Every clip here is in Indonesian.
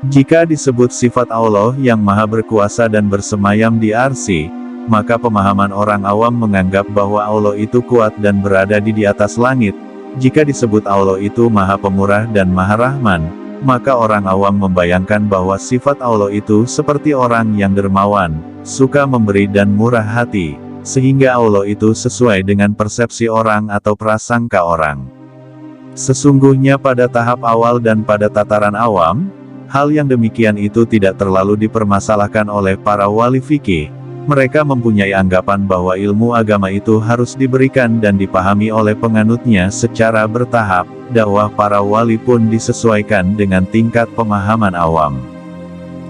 Jika disebut sifat Allah yang maha berkuasa dan bersemayam di arsy, maka pemahaman orang awam menganggap bahwa Allah itu kuat dan berada di atas langit. Jika disebut Allah itu maha pemurah dan maha rahman, maka orang awam membayangkan bahwa sifat Allah itu seperti orang yang dermawan, suka memberi dan murah hati, sehingga Allah itu sesuai dengan persepsi orang atau prasangka orang. Sesungguhnya pada tahap awal dan pada tataran awam, hal yang demikian itu tidak terlalu dipermasalahkan oleh para wali fikih. Mereka mempunyai anggapan bahwa ilmu agama itu harus diberikan dan dipahami oleh penganutnya secara bertahap. Dakwah para wali pun disesuaikan dengan tingkat pemahaman awam.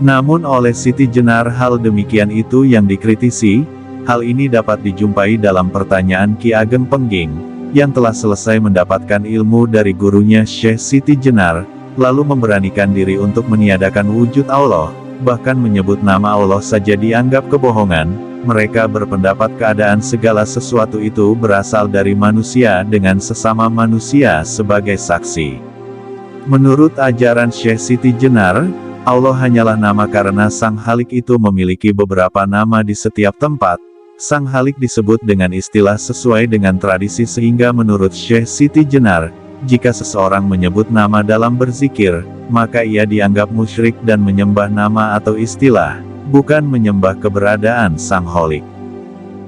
Namun oleh Siti Jenar hal demikian itu yang dikritisi. Hal ini dapat dijumpai dalam pertanyaan Ki Ageng Pengging, yang telah selesai mendapatkan ilmu dari gurunya Syekh Siti Jenar, lalu memberanikan diri untuk meniadakan wujud Allah, bahkan menyebut nama Allah saja dianggap kebohongan. Mereka berpendapat keadaan segala sesuatu itu berasal dari manusia dengan sesama manusia sebagai saksi. Menurut ajaran Syekh Siti Jenar, Allah hanyalah nama karena Sang Khalik itu memiliki beberapa nama di setiap tempat. Sang Khalik disebut dengan istilah sesuai dengan tradisi sehingga menurut Syekh Siti Jenar, jika seseorang menyebut nama dalam berzikir, maka ia dianggap musyrik dan menyembah nama atau istilah, bukan menyembah keberadaan Sang Khalik.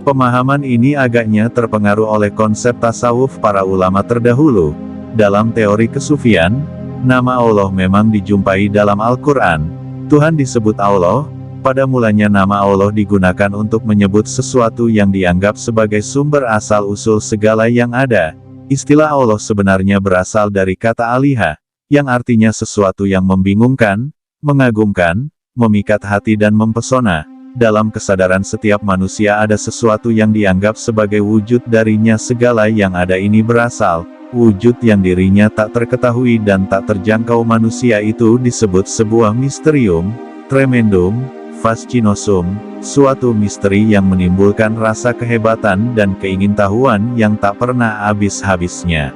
Pemahaman ini agaknya terpengaruh oleh konsep tasawuf para ulama terdahulu. Dalam teori kesufian, nama Allah memang dijumpai dalam Al-Quran. Tuhan disebut Allah. Pada mulanya nama Allah digunakan untuk menyebut sesuatu yang dianggap sebagai sumber asal-usul segala yang ada. Istilah Allah sebenarnya berasal dari kata aliha, yang artinya sesuatu yang membingungkan, mengagumkan, memikat hati dan mempesona. Dalam kesadaran setiap manusia ada sesuatu yang dianggap sebagai wujud darinya segala yang ada ini berasal. Wujud yang dirinya tak terketahui dan tak terjangkau manusia itu disebut sebuah misterium, tremendum, fascinosum, suatu misteri yang menimbulkan rasa kehebatan dan keingintahuan yang tak pernah habis-habisnya.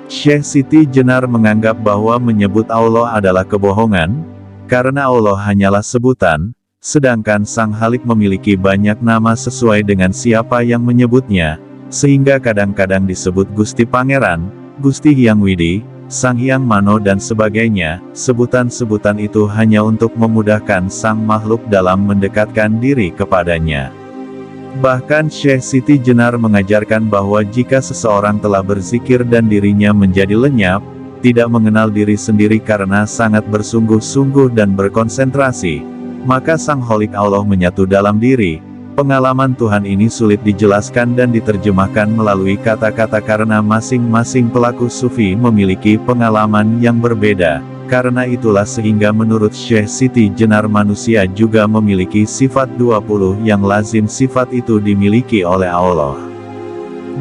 Syekh Siti Jenar menganggap bahwa menyebut Allah adalah kebohongan, karena Allah hanyalah sebutan, sedangkan Sang Khalik memiliki banyak nama sesuai dengan siapa yang menyebutnya, sehingga kadang-kadang disebut Gusti Pangeran, Gusti Hyang Widi, Sang Hyang Mano dan sebagainya. Sebutan-sebutan itu hanya untuk memudahkan sang makhluk dalam mendekatkan diri kepadanya. Bahkan Syekh Siti Jenar mengajarkan bahwa jika seseorang telah berzikir dan dirinya menjadi lenyap, tidak mengenal diri sendiri karena sangat bersungguh-sungguh dan berkonsentrasi, maka Sang Khalik Allah menyatu dalam diri. Pengalaman Tuhan ini sulit dijelaskan dan diterjemahkan melalui kata-kata karena masing-masing pelaku sufi memiliki pengalaman yang berbeda. Karena itulah sehingga menurut Syekh Siti Jenar manusia juga memiliki sifat 20 yang lazim sifat itu dimiliki oleh Allah.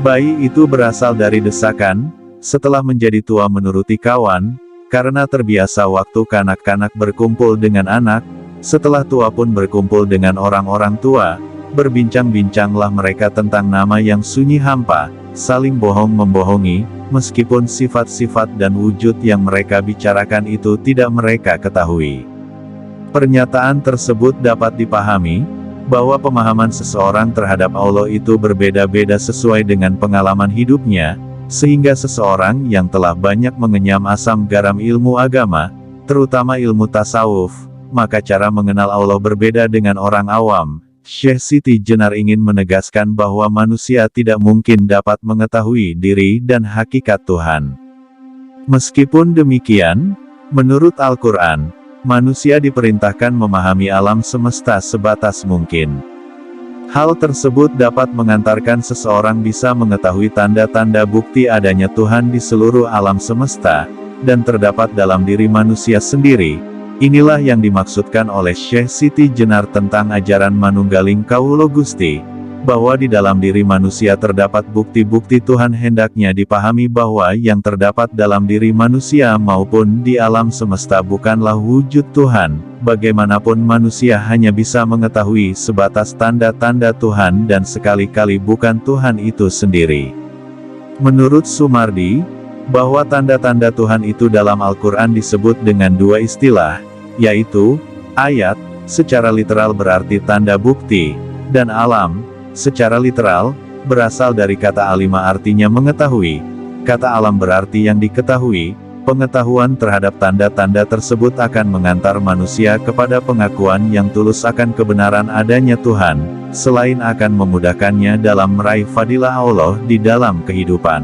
Bayi itu berasal dari desakan, setelah menjadi tua menuruti kawan, karena terbiasa waktu kanak-kanak berkumpul dengan anak, setelah tua pun berkumpul dengan orang-orang tua. Berbincang-bincanglah mereka tentang nama yang sunyi hampa, saling bohong-membohongi, meskipun sifat-sifat dan wujud yang mereka bicarakan itu tidak mereka ketahui. Pernyataan tersebut dapat dipahami, bahwa pemahaman seseorang terhadap Allah itu berbeda-beda sesuai dengan pengalaman hidupnya, sehingga seseorang yang telah banyak mengenyam asam garam ilmu agama, terutama ilmu tasawuf, maka cara mengenal Allah berbeda dengan orang awam. Syekh Siti Jenar ingin menegaskan bahwa manusia tidak mungkin dapat mengetahui diri dan hakikat Tuhan. Meskipun demikian, menurut Al-Quran, manusia diperintahkan memahami alam semesta sebatas mungkin. Hal tersebut dapat mengantarkan seseorang bisa mengetahui tanda-tanda bukti adanya Tuhan di seluruh alam semesta, dan terdapat dalam diri manusia sendiri. Inilah yang dimaksudkan oleh Syekh Siti Jenar tentang ajaran Manunggaling Kawula Gusti, bahwa di dalam diri manusia terdapat bukti-bukti Tuhan. Hendaknya dipahami bahwa yang terdapat dalam diri manusia maupun di alam semesta bukanlah wujud Tuhan. Bagaimanapun manusia hanya bisa mengetahui sebatas tanda-tanda Tuhan dan sekali-kali bukan Tuhan itu sendiri. Menurut Sumardi, bahwa tanda-tanda Tuhan itu dalam Al-Quran disebut dengan dua istilah, yaitu, ayat, secara literal berarti tanda bukti, dan alam, secara literal, berasal dari kata alima artinya mengetahui. Kata alam berarti yang diketahui. Pengetahuan terhadap tanda-tanda tersebut akan mengantar manusia kepada pengakuan yang tulus akan kebenaran adanya Tuhan, selain akan memudahkannya dalam meraih fadilah Allah di dalam kehidupan.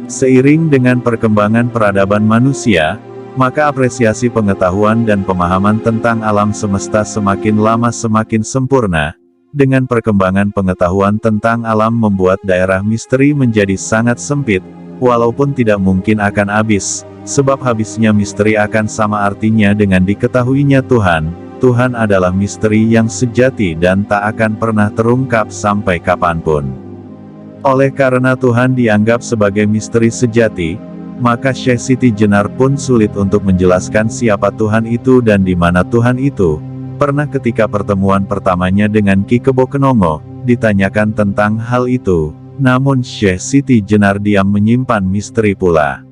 Seiring dengan perkembangan peradaban manusia, maka apresiasi pengetahuan dan pemahaman tentang alam semesta semakin lama semakin sempurna. Dengan perkembangan pengetahuan tentang alam membuat daerah misteri menjadi sangat sempit, walaupun tidak mungkin akan habis, sebab habisnya misteri akan sama artinya dengan diketahuinya Tuhan. Tuhan adalah misteri yang sejati dan tak akan pernah terungkap sampai kapanpun. Oleh karena Tuhan dianggap sebagai misteri sejati, maka Syekh Siti Jenar pun sulit untuk menjelaskan siapa Tuhan itu dan di mana Tuhan itu. Pernah ketika pertemuan pertamanya dengan Ki Kebo Kenongo, ditanyakan tentang hal itu. Namun Syekh Siti Jenar diam menyimpan misteri pula.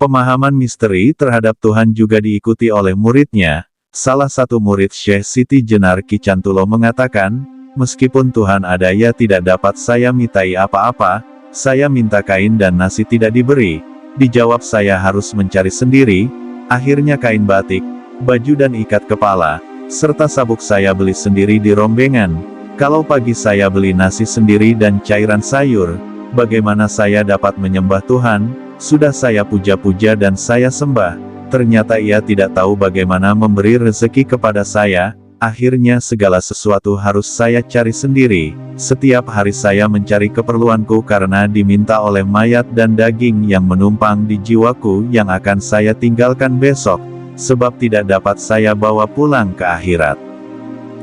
Pemahaman misteri terhadap Tuhan juga diikuti oleh muridnya. Salah satu murid Syekh Siti Jenar Ki Cantulo mengatakan, meskipun Tuhan ada ya tidak dapat saya mintai apa-apa, saya minta kain dan nasi tidak diberi. Dijawab saya harus mencari sendiri, akhirnya kain batik, baju dan ikat kepala, serta sabuk saya beli sendiri di rombengan. Kalau pagi saya beli nasi sendiri dan cairan sayur, bagaimana saya dapat menyembah Tuhan? Sudah saya puja-puja dan saya sembah, ternyata Ia tidak tahu bagaimana memberi rezeki kepada saya, akhirnya segala sesuatu harus saya cari sendiri. Setiap hari saya mencari keperluanku karena diminta oleh mayat dan daging yang menumpang di jiwaku yang akan saya tinggalkan besok, sebab tidak dapat saya bawa pulang ke akhirat.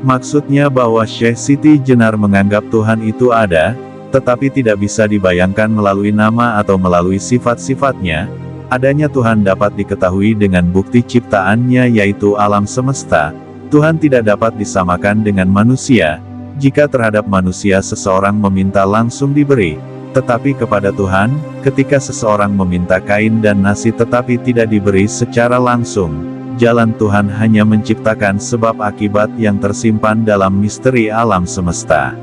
Maksudnya bahwa Syekh Siti Jenar menganggap Tuhan itu ada, tetapi tidak bisa dibayangkan melalui nama atau melalui sifat-sifatnya. Adanya Tuhan dapat diketahui dengan bukti ciptaannya yaitu alam semesta. Tuhan tidak dapat disamakan dengan manusia. Jika terhadap manusia seseorang meminta langsung diberi, tetapi kepada Tuhan, ketika seseorang meminta kain dan nasi tetapi tidak diberi secara langsung, jalan Tuhan hanya menciptakan sebab akibat yang tersimpan dalam misteri alam semesta.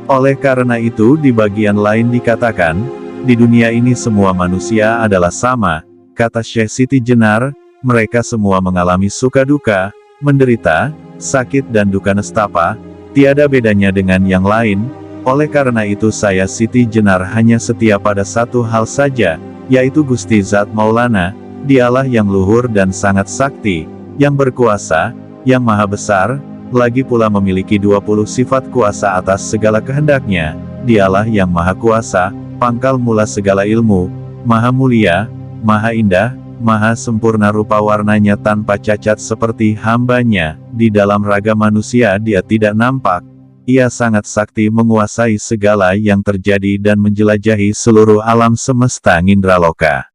Oleh karena itu di bagian lain dikatakan, di dunia ini semua manusia adalah sama, kata Syekh Siti Jenar, mereka semua mengalami suka duka, menderita, sakit dan duka nestapa, tiada bedanya dengan yang lain. Oleh karena itu saya Siti Jenar hanya setia pada satu hal saja, yaitu Gusti Zat Maulana. Dialah yang luhur dan sangat sakti, yang berkuasa, yang maha besar, lagi pula memiliki 20 sifat kuasa atas segala kehendaknya. Dialah yang maha kuasa, pangkal mula segala ilmu, maha mulia, maha indah, maha sempurna rupa warnanya tanpa cacat seperti hambanya. Di dalam raga manusia dia tidak nampak. Ia sangat sakti menguasai segala yang terjadi dan menjelajahi seluruh alam semesta Ngindraloka.